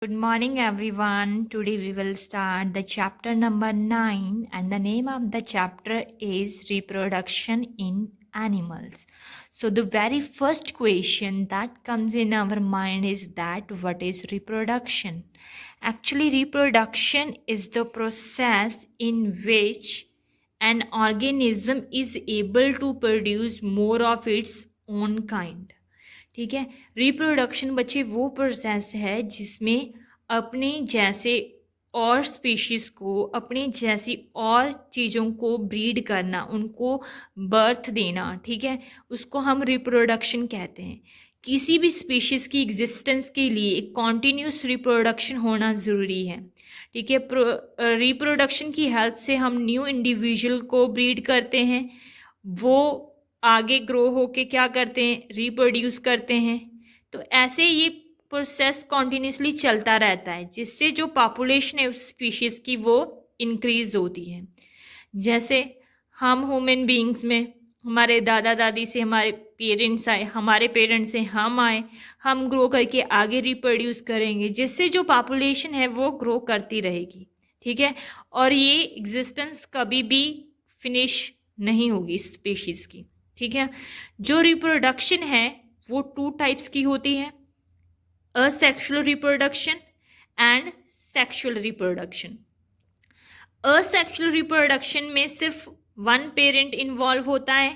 Good morning, everyone. Today we will start the chapter number 9, and the name of the chapter is Reproduction in Animals. So, the very first question that comes in our mind is that what is reproduction? Actually, reproduction is the process in which an organism is able to produce more of its own kind. ठीक है, reproduction बच्चे वो process है जिसमें अपने जैसे और species को, अपने जैसी और चीज़ों को ब्रीड करना, उनको बर्थ देना, ठीक है, उसको हम रिप्रोडक्शन कहते हैं। किसी भी स्पीशीज की एग्जिस्टेंस के लिए कॉन्टिन्यूस रिप्रोडक्शन होना ज़रूरी है, ठीक है। रिप्रोडक्शन की हेल्प से हम न्यू इंडिविजुअल को ब्रीड करते हैं, वो आगे ग्रो होके क्या करते हैं, रिप्रोड्यूस करते हैं। तो ऐसे ये प्रोसेस कॉन्टिन्यूसली चलता रहता है, जिससे जो पॉपुलेशन है उस स्पीशीज की वो इंक्रीज होती है। जैसे हम ह्यूमन बीइंग्स में हमारे दादा दादी से हमारे पेरेंट्स आए, हमारे पेरेंट्स से हम आए, हम ग्रो करके आगे रिप्रोड्यूस करेंगे, जिससे जो पॉपुलेशन है वो ग्रो करती रहेगी, ठीक है। और ये एग्जिस्टेंस कभी भी फिनिश नहीं होगी स्पीशीज की, ठीक है। जो रिप्रोडक्शन है वो 2 टाइप्स की होती है, asexual reproduction and sexual reproduction. Asexual reproduction में सिर्फ 1 पेरेंट इन्वॉल्व होता है।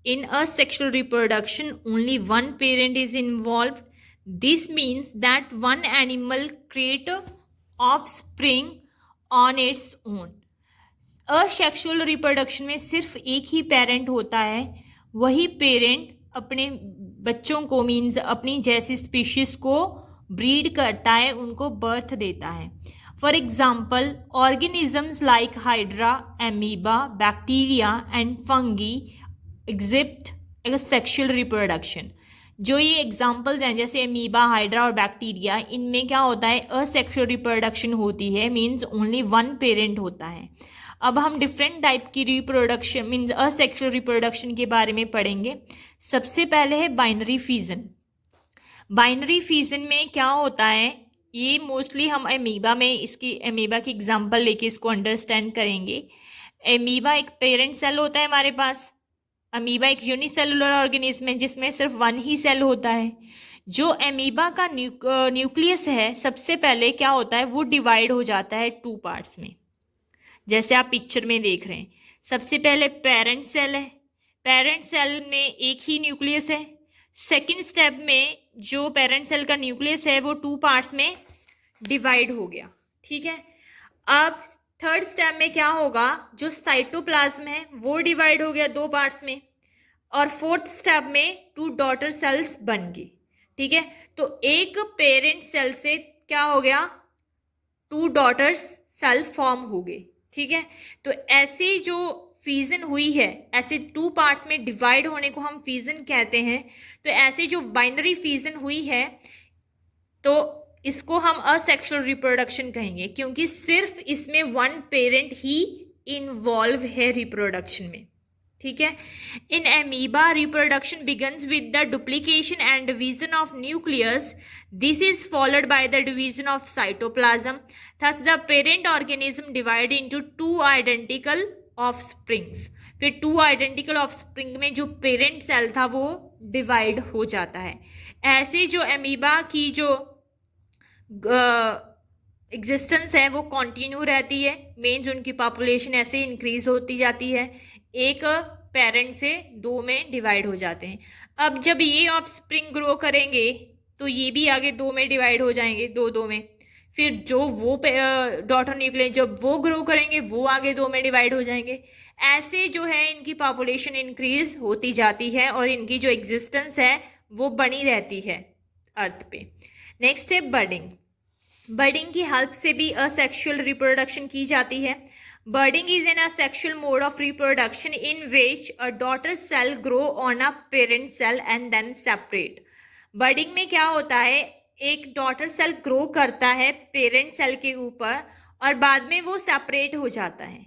In asexual reproduction only 1 parent is involve. This means that 1 animal create offspring on its own. Asexual reproduction में सिर्फ एक ही पेरेंट होता है, वही पेरेंट अपने बच्चों को, मीन्स अपनी जैसी स्पीशीज को ब्रीड करता है, उनको बर्थ देता है। For example, organisms like hydra, amoeba, bacteria and fungi exhibit sexual reproduction. जो ये एग्जाम्पल्स हैं जैसे एमीबा, हाइड्रा और बैक्टीरिया, इनमें क्या होता है, असेक्सुअल रिप्रोडक्शन होती है, मीन्स ओनली 1 पेरेंट होता है। अब हम डिफरेंट टाइप की रिप्रोडक्शन मीन्स असेक्सुअल रिप्रोडक्शन के बारे में पढ़ेंगे। सबसे पहले है बाइनरी फिजन। बाइनरी फिजन में क्या होता है, ये मोस्टली हम एमीबा में, इसकी एमीबा की एग्जांपल लेके इसको अंडरस्टैंड करेंगे। एमीबा एक पेरेंट सेल होता है हमारे पास। अमीबा एक यूनिसेलुलर ऑर्गेनिज्म है जिसमें सिर्फ 1 ही सेल होता है। जो एमीबा का न्यूक्लियस है, सबसे पहले क्या होता है, वो डिवाइड हो जाता है 2 पार्ट्स में, जैसे आप पिक्चर में देख रहे हैं। सबसे पहले पेरेंट सेल है, पेरेंट सेल में एक ही न्यूक्लियस है। सेकंड स्टेप में जो पेरेंट सेल का न्यूक्लियस है वो 2 पार्ट्स में डिवाइड हो गया, ठीक है। अब थर्ड स्टेप में क्या होगा, जो साइटोप्लाज्म है वो डिवाइड हो गया 2 पार्ट्स में, और फोर्थ स्टेप में 2 डॉटर सेल्स बन गई, ठीक है। तो एक पेरेंट सेल से क्या हो गया, 2 डॉटर्स सेल फॉर्म हो गए, ठीक है। तो ऐसे जो फ्यूजन हुई है, ऐसे 2 पार्ट्स में डिवाइड होने को हम फ्यूजन कहते हैं। तो ऐसे जो बाइनरी फ्यूजन हुई है, तो इसको हम असेक्सुअल रिप्रोडक्शन कहेंगे, क्योंकि सिर्फ इसमें 1 पेरेंट ही इन्वॉल्व है रिप्रोडक्शन में, ठीक है। In amoeba reproduction begins with the duplication and division of nucleus. This is followed by the division of cytoplasm. Thus the parent organism divide into 2 identical offsprings. फिर 2 आइडेंटिकल ऑफस्प्रिंग में जो parent cell था वो divide हो जाता है। ऐसे जो एमीबा की जो एग्जिस्टेंस है वो कंटिन्यू रहती है, मीन्स उनकी पॉपुलेशन ऐसे इंक्रीज होती जाती है, एक पेरेंट से 2 में डिवाइड हो जाते हैं। अब जब ये ऑफस्प्रिंग ग्रो करेंगे तो ये भी आगे 2 में डिवाइड हो जाएंगे, 2 में। फिर जो वो डॉटर न्यूक्लियस जब वो ग्रो करेंगे वो आगे 2 में डिवाइड हो जाएंगे। ऐसे जो है इनकी पॉपुलेशन इंक्रीज होती जाती है और इनकी जो एग्जिस्टेंस है वो बनी रहती है अर्थ पे। नेक्स्ट है बर्डिंग। बर्डिंग की हेल्प से भी असेक्सुअल रिप्रोडक्शन की जाती है। Budding is an asexual mode of reproduction in which a daughter cell grow on a parent cell and then separate. Budding में क्या होता है, एक डॉटर सेल ग्रो करता है पेरेंट सेल के ऊपर और बाद में वो सेपरेट हो जाता है।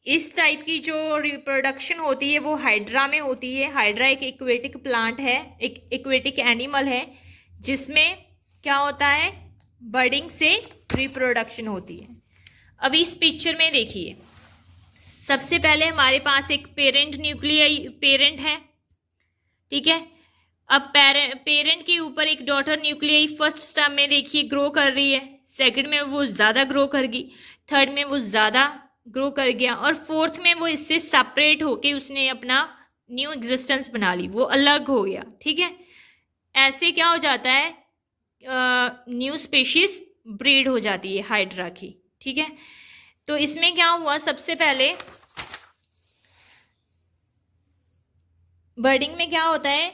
इस टाइप की जो रिप्रोडक्शन होती है वो हाइड्रा में होती है। हाइड्रा एक इक्वेटिक प्लांट है, एक इक्वेटिक एनिमल है, जिसमें क्या होता है, बर्डिंग से रिप्रोडक्शन होती है। अभी इस पिक्चर में देखिए, सबसे पहले हमारे पास एक पेरेंट है, ठीक है। अब पेरेंट के ऊपर एक डॉटर न्यूक्लियाई फर्स्ट स्टेम में देखिए ग्रो कर रही है, सेकंड में वो ज़्यादा ग्रो कर गई, थर्ड में वो ज़्यादा ग्रो कर गया, और फोर्थ में वो इससे सेपरेट होके उसने अपना न्यू एग्जिस्टेंस बना ली, वो अलग हो गया, ठीक है। ऐसे क्या हो जाता है, न्यू स्पीशीज ब्रीड हो जाती है हाइड्रा की, ठीक है। तो इसमें क्या हुआ, सबसे पहले बर्डिंग में क्या होता है,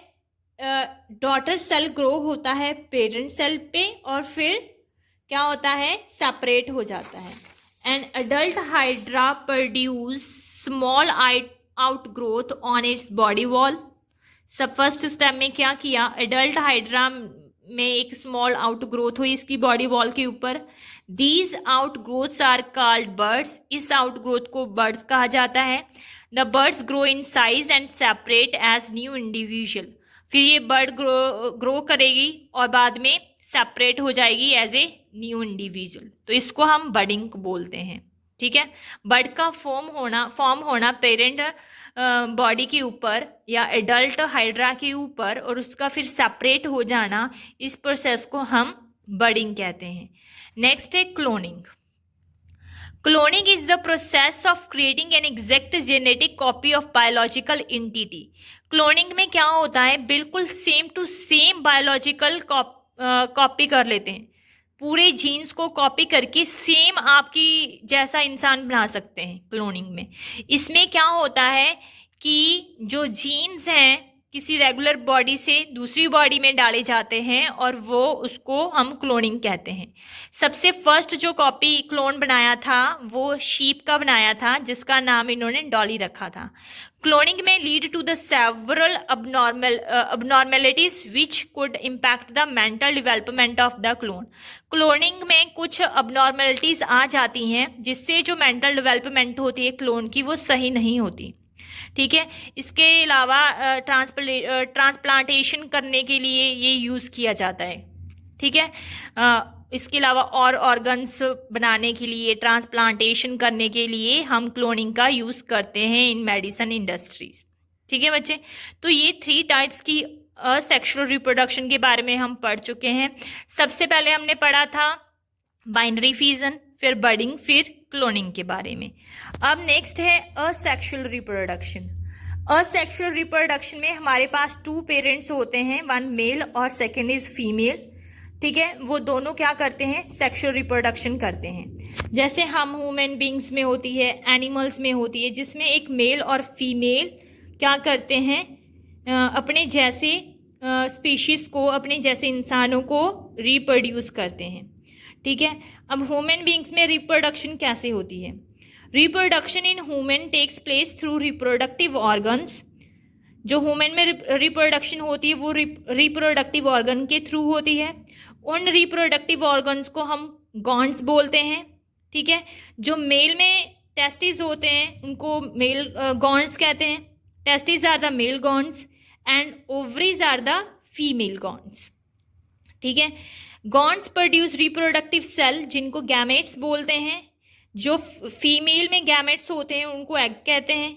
डॉटर सेल ग्रो होता है पेरेंट सेल पे, और फिर क्या होता है, सेपरेट हो जाता है। And adult hydra produce small outgrowth on its body wall. सब फर्स्ट स्टेप में क्या किया, एडल्ट हाइड्रा में एक स्मॉल आउटग्रोथ हुई इसकी बॉडी वॉल के ऊपर। These outgrowths are called buds, इस आउटग्रोथ को बर्ड्स कहा जाता है। The buds grow in size and separate as new individual, फिर ये बर्ड ग्रो करेगी और बाद में सेपरेट हो जाएगी एज ए न्यू इंडिविजुअल, तो इसको हम बर्डिंग बोलते हैं, ठीक है। बर्ड का फॉर्म होना पेरेंट बॉडी के ऊपर या एडल्ट हाइड्रा के ऊपर, और उसका फिर सेपरेट हो जाना, इस प्रोसेस को हम बर्डिंग कहते हैं। नेक्स्ट है cloning. Cloning is the process of creating an exact genetic copy of biological entity. Cloning में क्या होता है, बिल्कुल same to same biological copy कर लेते हैं, पूरे जीन्स को कॉपी करके सेम आपकी जैसा इंसान बना सकते हैं क्लोनिंग में। इसमें क्या होता है कि जो जीन्स हैं किसी रेगुलर बॉडी से दूसरी बॉडी में डाले जाते हैं, और वो उसको हम क्लोनिंग कहते हैं। सबसे फर्स्ट जो कॉपी क्लोन बनाया था वो शीप का बनाया था, जिसका नाम इन्होंने डॉली रखा था। क्लोनिंग में lead to the several abnormalities which could impact the mental development of the clone। Cloning में कुछ abnormalities आ जाती हैं जिससे जो मेंटल डेवलपमेंट होती है क्लोन की वो सही नहीं होती, ठीक है। इसके अलावा ट्रांसप्लांटेशन करने के लिए ये यूज़ किया जाता है, ठीक है। इसके अलावा और ऑर्गन्स बनाने के लिए, ट्रांसप्लांटेशन करने के लिए हम क्लोनिंग का यूज़ करते हैं इन मेडिसिन इंडस्ट्रीज, ठीक है बच्चे। तो ये 3 टाइप्स की असेक्सुअल रिप्रोडक्शन के बारे में हम पढ़ चुके हैं। सबसे पहले हमने पढ़ा था बाइनरी फ्यूजन, फिर बर्डिंग, फिर क्लोनिंग के बारे में। अब नेक्स्ट है असेक्सुअल रिप्रोडक्शन। असेक्सुअल रिप्रोडक्शन में हमारे पास 2 पेरेंट्स होते हैं, वन मेल और सेकेंड इज फीमेल, ठीक है। वो दोनों क्या करते हैं, सेक्सुअल रिप्रोडक्शन करते हैं। जैसे हम ह्यूमन बींग्स में होती है, एनिमल्स में होती है, जिसमें एक मेल और फीमेल क्या करते हैं, अपने जैसे स्पीशीज को, अपने जैसे इंसानों को रिप्रोड्यूस करते हैं, ठीक है। अब ह्यूमन बींग्स में रिप्रोडक्शन कैसे होती है, reproduction in human takes place through reproductive organs. जो ह्यूमन में रिप्रोडक्शन होती है वो रिप्रोडक्टिव ऑर्गन के थ्रू होती है। उन रिप्रोडक्टिव ऑर्गन्स को हम गॉन्ड्स बोलते हैं, ठीक है। जो मेल में टेस्टिस होते हैं उनको मेल गॉन्ड्स कहते हैं, testis are the male gonads and ovaries are the female gonads, ठीक है। गॉन्ड्स प्रोड्यूस रिप्रोडक्टिव सेल जिनको गैमेट्स बोलते हैं। जो फीमेल में गैमेट्स होते हैं उनको एग कहते हैं,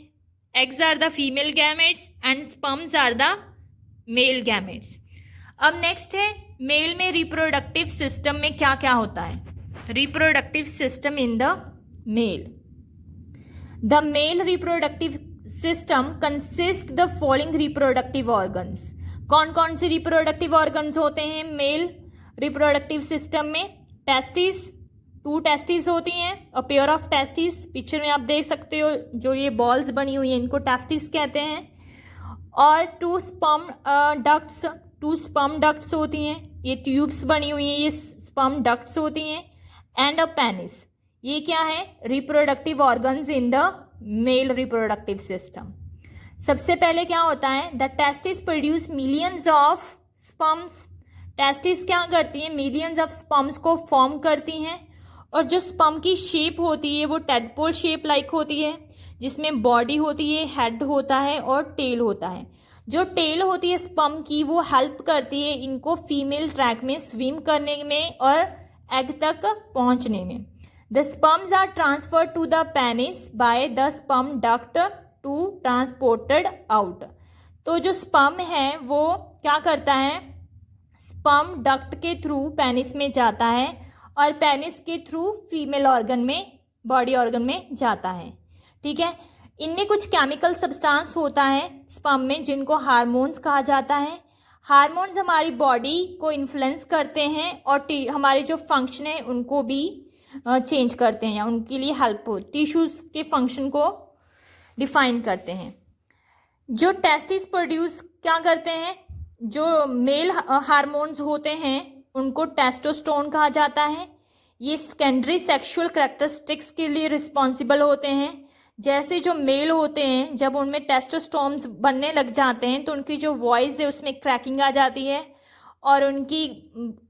eggs are the female gametes and sperms are the male gametes. अब नेक्स्ट है मेल में रिप्रोडक्टिव सिस्टम में क्या क्या होता है। Reproductive system in the male, the male reproductive system consist the following reproductive organs. कौन कौन से रिप्रोडक्टिव ऑर्गन्स होते हैं मेल रिप्रोडक्टिव सिस्टम में? टेस्टिस, 2 टेस्टिस होती हैं, a pair of testis, picture में आप देख सकते हो जो ये बॉल्स बनी हुई हैं इनको टेस्टिस कहते हैं। और 2 स्पर्म डक्ट्स, 2 स्पर्म डक्ट्स होती हैं, ये ट्यूब्स बनी हुई हैं, ये स्पर्म डक्ट्स होती हैं। एंड अ पेनिस, ये क्या है, reproductive organs in the male reproductive system. सबसे पहले क्या होता है, the testis produce millions of sperms. Testis क्या करती हैं, मिलियंस ऑफ स्पर्म्स को फॉर्म करती हैं। और जो स्पर्म की शेप होती है वो टेडपोल शेप लाइक होती है, जिसमें बॉडी होती है, हेड होता है और टेल होता है। जो टेल होती है स्पर्म की वो हेल्प करती है इनको फीमेल ट्रैक में स्विम करने में और एग तक पहुंचने में। The sperms are transferred to the penis by the sperm duct to transported out. तो जो स्पर्म है वो क्या करता है, स्पर्म डक्ट के थ्रू पेनिस में जाता है और पेनिस के थ्रू फीमेल ऑर्गन में, बॉडी ऑर्गन में जाता है। ठीक है, इनमें कुछ केमिकल सब्सटेंस होता है स्पर्म में जिनको हार्मोन्स कहा जाता है। हार्मोन्स हमारी बॉडी को इन्फ्लुएंस करते हैं और हमारे जो फंक्शन है उनको भी चेंज करते हैं या उनके लिए हेल्प हो, टिश्यूज़ के फंक्शन को डिफाइन करते हैं। जो टेस्टिस प्रोड्यूस क्या करते हैं, जो मेल हार्मोन्स होते हैं उनको टेस्टोस्टेरोन कहा जाता है। ये सेकेंडरी सेक्सुअल कैरेक्टरिस्टिक्स के लिए रिस्पॉन्सिबल होते हैं। जैसे जो मेल होते हैं जब उनमें टेस्टोस्टेरोन्स बनने लग जाते हैं तो उनकी जो वॉइस है उसमें क्रैकिंग आ जाती है और उनकी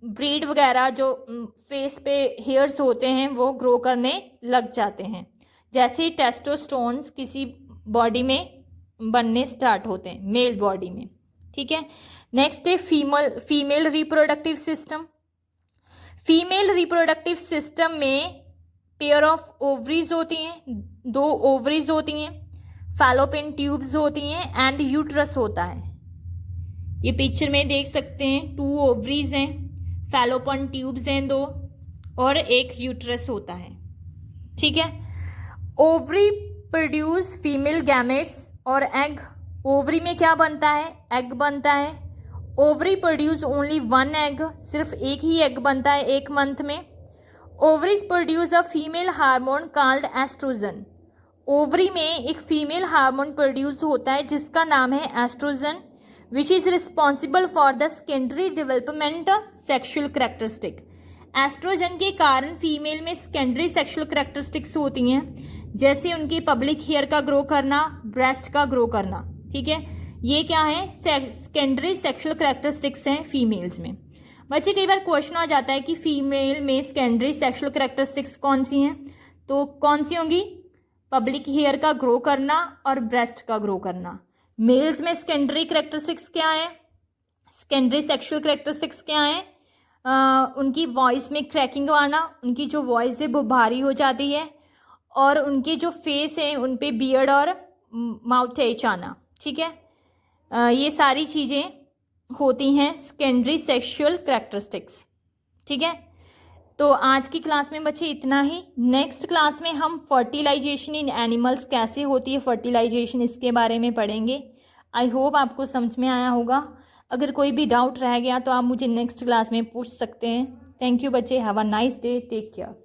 ब्रीड वगैरह जो फेस पे हेयर्स होते हैं वो ग्रो करने लग जाते हैं जैसे ही टेस्टोस्टेरोन्स किसी बॉडी में बनने स्टार्ट होते हैं, मेल बॉडी में। ठीक है, नेक्स्ट है female reproductive system. Female reproductive system में पेयर ऑफ ओवरीज होती हैं, 2 ओवरीज होती हैं, फैलोपियन ट्यूब्स होती हैं एंड यूट्रस होता है। ये पिक्चर में देख सकते हैं 2 ओवरीज हैं, फैलोपियन ट्यूब्स हैं 2 और एक यूट्रस होता है। ठीक है, ओवरी प्रोड्यूस फीमेल गैमेट्स और एग। ओवरी में क्या बनता है, एग बनता है। ओवरी प्रोड्यूस ओनली 1 एग, सिर्फ एक ही एग बनता है 1 मंथ में। Ovaries produce a female hormone called estrogen. Ovary में एक फीमेल हार्मोन प्रोड्यूस होता है जिसका नाम है estrogen, which is responsible for the secondary development sexual characteristic. Estrogen के कारण फीमेल में सेकेंडरी सेक्शुअल कैरेक्टरिस्टिक्स होती हैं, जैसे उनकी पब्लिक हेयर का ग्रो करना, ब्रेस्ट का ग्रो करना। ठीक है, ये क्या है, सेकेंडरी सेक्शुअल कैरेक्टरिस्टिक्स हैं फीमेल्स में। बच्चे कई बार क्वेश्चन आ जाता है कि फीमेल में सेकेंडरी सेक्शुअल कैरेक्टरिस्टिक्स कौन सी हैं, तो कौन सी होंगी, पब्लिक हेयर का ग्रो करना और ब्रेस्ट का ग्रो करना। मेल्स में सेकेंडरी कैरेक्टरिस्टिक्स क्या है, सेकेंडरी सेक्शुअल कैरेक्टरिस्टिक्स क्या है, उनकी वॉइस में क्रैकिंग आना, उनकी जो वॉइस है वो भारी हो जाती है और उनके जो फेस है उन पे बियर्ड और माउथ एच आना। ठीक है, ये सारी चीज़ें होती हैं सेकेंडरी सेक्शुअल कैरेक्टरिस्टिक्स। ठीक है, तो आज की क्लास में बच्चे इतना ही। नेक्स्ट क्लास में हम फर्टिलाइजेशन इन एनिमल्स कैसे होती है फर्टिलाइजेशन, इसके बारे में पढ़ेंगे। आई होप आपको समझ में आया होगा। अगर कोई भी डाउट रह गया तो आप मुझे नेक्स्ट क्लास में पूछ सकते हैं। थैंक यू बच्चे, have a nice day, take care.